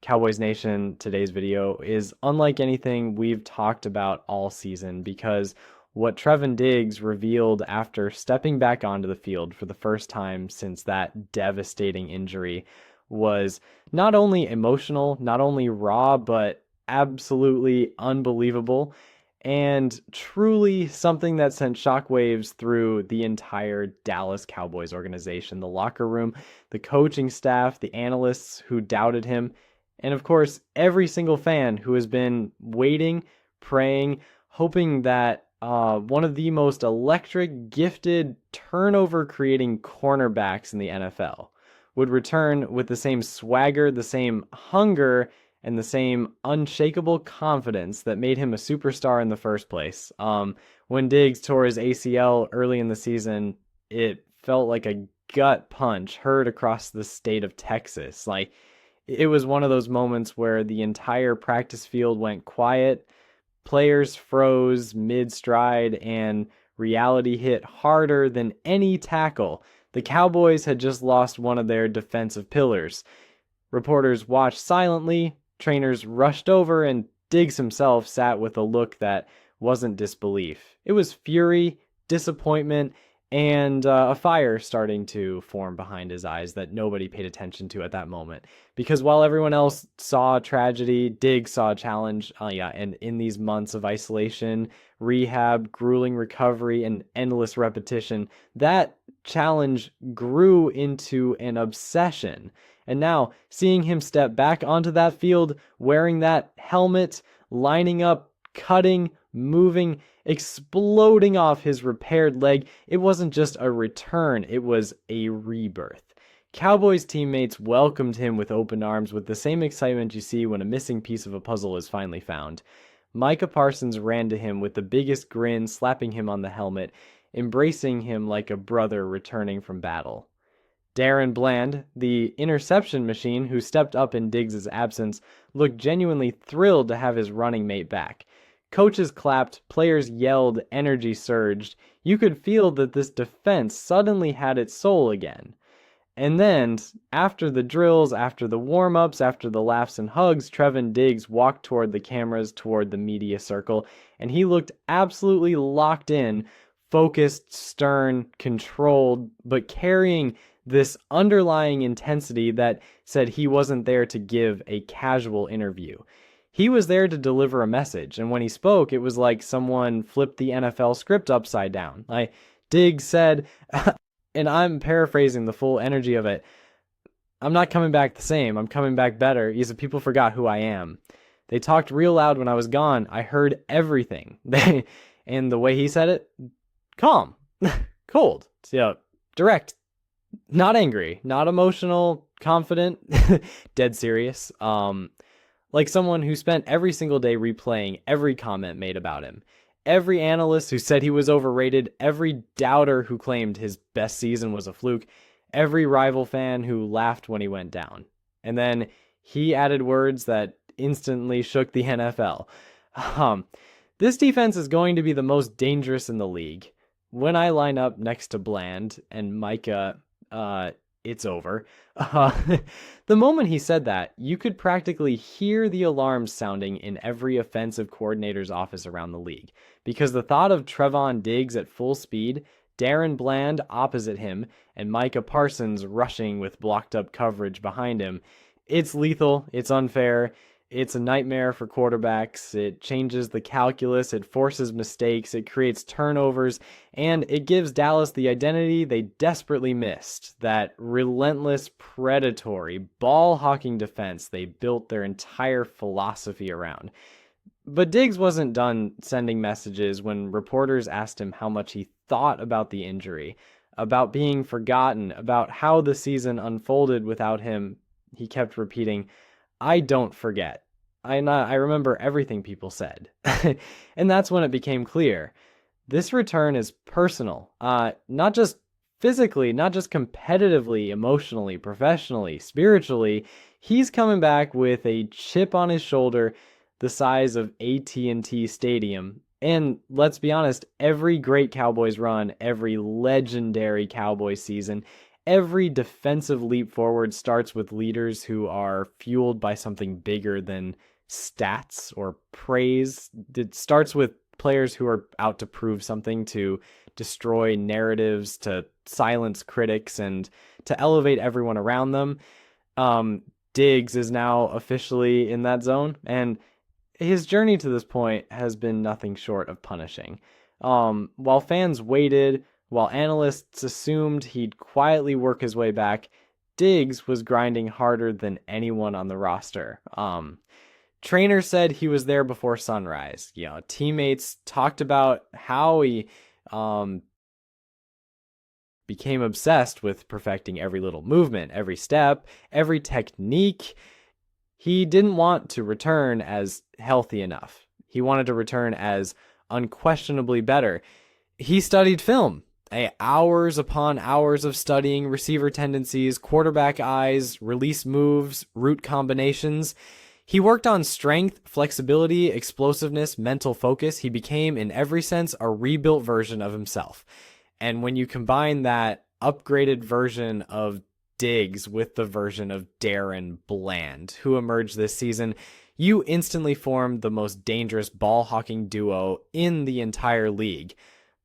Cowboys Nation, today's video is unlike anything we've talked about all season because what Trevon Diggs revealed after stepping back onto the field for the first time since that devastating injury was not only emotional, not only raw, but absolutely unbelievable and truly something that sent shockwaves through the entire Dallas Cowboys organization, the locker room, the coaching staff, the analysts who doubted him, and of course, every single fan who has been waiting, praying, hoping that one of the most electric, gifted, turnover creating cornerbacks in the NFL would return with the same swagger, the same hunger, and the same unshakable confidence that made him a superstar in the first place. When Diggs tore his ACL early in the season, it felt like a gut punch heard across the state of Texas. Like, it was one of those moments where the entire practice field went quiet, players froze mid-stride, and reality hit harder than any tackle. The Cowboys had just lost one of their defensive pillars. Reporters watched silently, trainers rushed over, and Diggs himself sat with a look that wasn't disbelief. It was fury, disappointment, and a fire starting to form behind his eyes that nobody paid attention to at that moment. Because while everyone else saw tragedy, Diggs saw a challenge. And in these months of isolation, rehab, grueling recovery, and endless repetition, that challenge grew into an obsession. And now, seeing him step back onto that field, wearing that helmet, lining up, cutting, moving, exploding off his repaired leg, it wasn't just a return, it was a rebirth. Cowboys teammates welcomed him with open arms with the same excitement you see when a missing piece of a puzzle is finally found. Micah Parsons ran to him with the biggest grin, slapping him on the helmet, embracing him like a brother returning from battle. Darren Bland, the interception machine who stepped up in Diggs' absence, looked genuinely thrilled to have his running mate back. Coaches clapped, players yelled, energy surged. You could feel that this defense suddenly had its soul again. And then, after the drills, after the warm-ups, after the laughs and hugs, Trevon Diggs walked toward the cameras, toward the media circle, and he looked absolutely locked in, focused, stern, controlled, but carrying this underlying intensity that said he wasn't there to give a casual interview. He was there to deliver a message, and when he spoke, it was like someone flipped the NFL script upside down. Like, Diggs said, and I'm paraphrasing the full energy of it, "I'm not coming back the same. I'm coming back better. He said, people forgot who I am. They talked real loud when I was gone. I heard everything." And the way he said it, calm, cold, direct, not angry, not emotional, confident, dead serious. Like someone who spent every single day replaying every comment made about him. Every analyst who said he was overrated, every doubter who claimed his best season was a fluke, every rival fan who laughed when he went down. And then he added words that instantly shook the NFL. This defense is going to be the most dangerous in the league. When I line up next to Bland and Micah, it's over. The moment he said that, you could practically hear the alarms sounding in every offensive coordinator's office around the league. Because the thought of Trevon Diggs at full speed, Darren Bland opposite him, and Micah Parsons rushing with blocked up coverage behind him, it's lethal, it's unfair, it's a nightmare for quarterbacks. It changes the calculus, it forces mistakes, it creates turnovers, and it gives Dallas the identity they desperately missed. That relentless, predatory, ball-hawking defense they built their entire philosophy around. But Diggs wasn't done sending messages when reporters asked him how much he thought about the injury, about being forgotten, about how the season unfolded without him. He kept repeating, "I don't forget. I remember everything people said." And that's when it became clear. This return is personal, not just physically, not just competitively, emotionally, professionally, spiritually. He's coming back with a chip on his shoulder the size of AT&T Stadium. And let's be honest, every great Cowboys run, every legendary Cowboys season, Every defensive leap forward starts with leaders who are fueled by something bigger than stats or praise. It starts with players who are out to prove something, to destroy narratives, to silence critics, and to elevate everyone around them. Diggs is now officially in that zone, and his journey to this point has been nothing short of punishing. While fans waited, while analysts assumed he'd quietly work his way back, Diggs was grinding harder than anyone on the roster. Trainers said he was there before sunrise. Teammates talked about how he became obsessed with perfecting every little movement, every step, every technique. He didn't want to return as healthy enough. He wanted to return as unquestionably better. He studied film, hours upon hours of studying receiver tendencies, quarterback eyes, release moves, route combinations. He worked on strength, flexibility, explosiveness, mental focus. He became, in every sense, a rebuilt version of himself. And when you combine that upgraded version of Diggs with the version of Darren Bland, who emerged this season, you instantly formed the most dangerous ball-hawking duo in the entire league.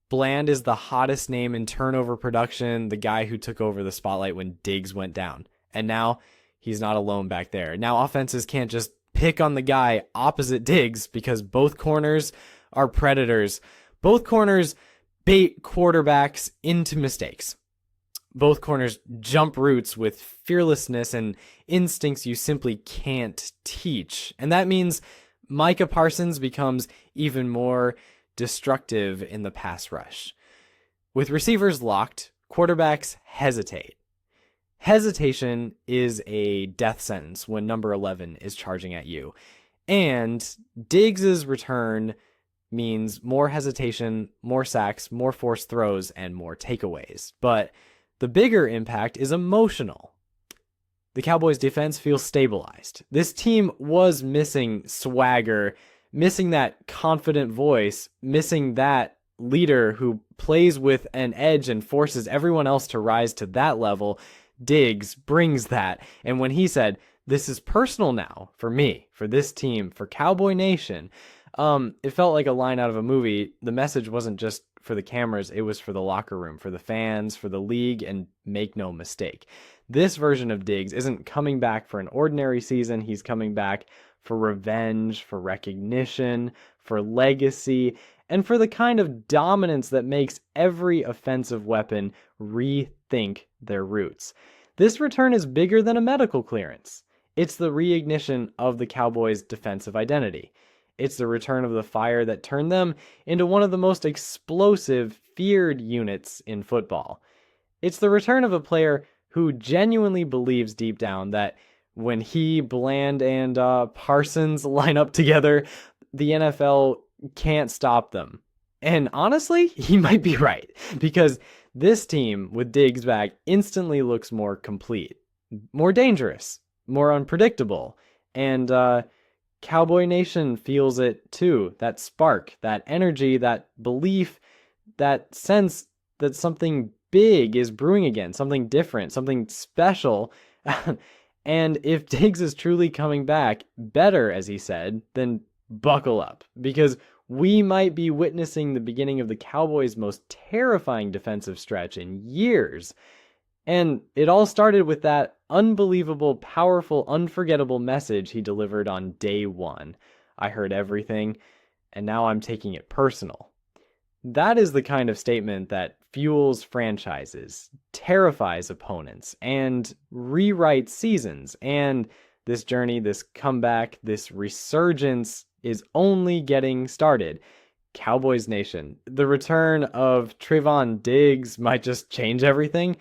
Bland is the hottest name in turnover production, the guy who took over the spotlight when Diggs went down. And now he's not alone back there. Now offenses can't just pick on the guy opposite Diggs because both corners are predators. Both corners bait quarterbacks into mistakes. Both corners jump routes with fearlessness and instincts you simply can't teach. And that means Micah Parsons becomes even more destructive in the pass rush. With receivers locked, quarterbacks hesitate. Hesitation is a death sentence when number 11 is charging at you. And Diggs' return means more hesitation, more sacks, more forced throws, and more takeaways. But the bigger impact is emotional. The Cowboys defense feels stabilized. This team was missing swagger, missing that confident voice, missing that leader who plays with an edge and forces everyone else to rise to that level. Diggs brings that. And when he said, "This is personal now for me, for this team, for Cowboy Nation," it felt like a line out of a movie. The message wasn't just for the cameras, it was for the locker room, for the fans, for the league, and make no mistake, this version of Diggs isn't coming back for an ordinary season. He's coming back for revenge, for recognition, for legacy, and for the kind of dominance that makes every offensive weapon rethink their roots. This return is bigger than a medical clearance. It's the reignition of the Cowboys' defensive identity. It's the return of the fire that turned them into one of the most explosive, feared units in football. It's the return of a player who genuinely believes deep down that when he, Bland, and Parsons line up together, the NFL can't stop them. And honestly, he might be right, because this team with Diggs back instantly looks more complete, more dangerous, more unpredictable, and Cowboy Nation feels it too. That spark, that energy, that belief, that sense that something big is brewing again, something different, something special. And if Diggs is truly coming back better, as he said, then buckle up, because we might be witnessing the beginning of the Cowboys' most terrifying defensive stretch in years. And it all started with that unbelievable, powerful, unforgettable message he delivered on day one. "I heard everything, and now I'm taking it personal." That is the kind of statement that fuels franchises, terrifies opponents, and rewrites seasons. And this journey, this comeback, this resurgence is only getting started. Cowboys Nation, the return of Trevon Diggs might just change everything.